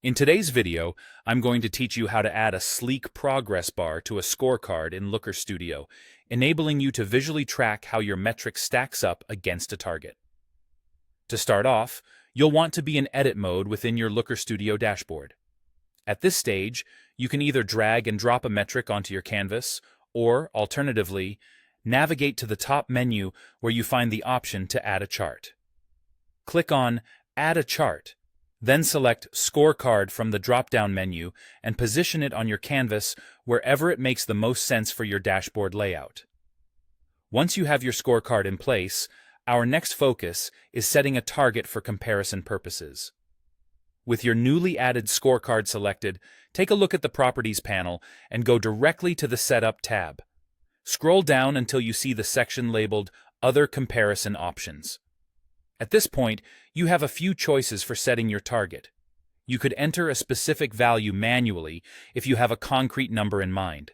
In today's video, I'm going to teach you how to add a sleek progress bar to a scorecard in Looker Studio, enabling you to visually track how your metric stacks up against a target. To start off, you'll want to be in edit mode within your Looker Studio dashboard. At this stage, you can either drag and drop a metric onto your canvas, or, alternatively, navigate to the top menu where you find the option to add a chart. Click on Add a Chart. Then select Scorecard from the drop-down menu and position it on your canvas wherever it makes the most sense for your dashboard layout. Once you have your scorecard in place, our next focus is setting a target for comparison purposes. With your newly added scorecard selected, take a look at the Properties panel and go directly to the Setup tab. Scroll down until you see the section labeled Other Comparison Options. At this point, you have a few choices for setting your target. You could enter a specific value manually if you have a concrete number in mind.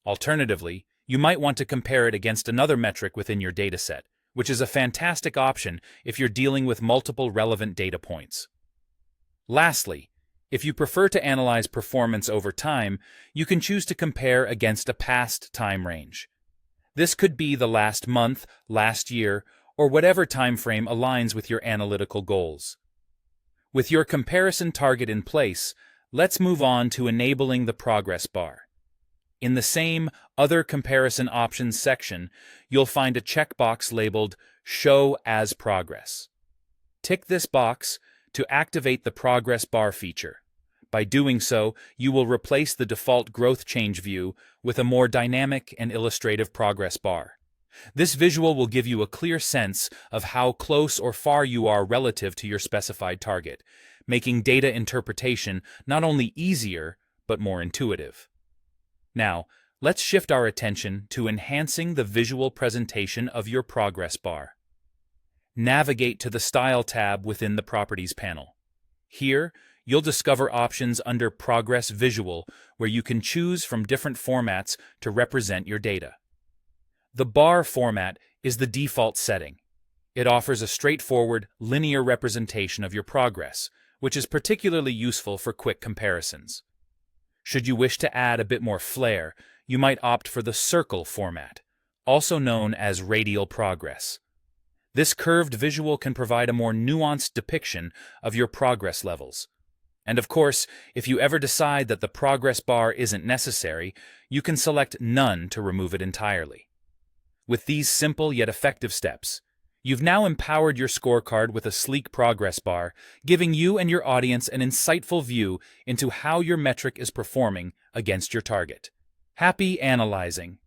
Alternatively, you might want to compare it against another metric within your dataset, which is a fantastic option if you're dealing with multiple relevant data points. Lastly, if you prefer to analyze performance over time, you can choose to compare against a past time range. This could be the last month, last year, or whatever time frame aligns with your analytical goals. With your comparison target in place, let's move on to enabling the progress bar. In the same Other Comparison Options section, you'll find a checkbox labeled Show as Progress. Tick this box to activate the progress bar feature. By doing so, you will replace the default growth change view with a more dynamic and illustrative progress bar. This visual will give you a clear sense of how close or far you are relative to your specified target, making data interpretation not only easier, but more intuitive. Now, let's shift our attention to enhancing the visual presentation of your progress bar. Navigate to the Style tab within the Properties panel. Here, you'll discover options under Progress Visual, where you can choose from different formats to represent your data. The bar format is the default setting. It offers a straightforward, linear representation of your progress, which is particularly useful for quick comparisons. Should you wish to add a bit more flair, you might opt for the circle format, also known as radial progress. This curved visual can provide a more nuanced depiction of your progress levels. And of course, if you ever decide that the progress bar isn't necessary, you can select None to remove it entirely. With these simple yet effective steps, you've now empowered your scorecard with a sleek progress bar, giving you and your audience an insightful view into how your metric is performing against your target. Happy analyzing!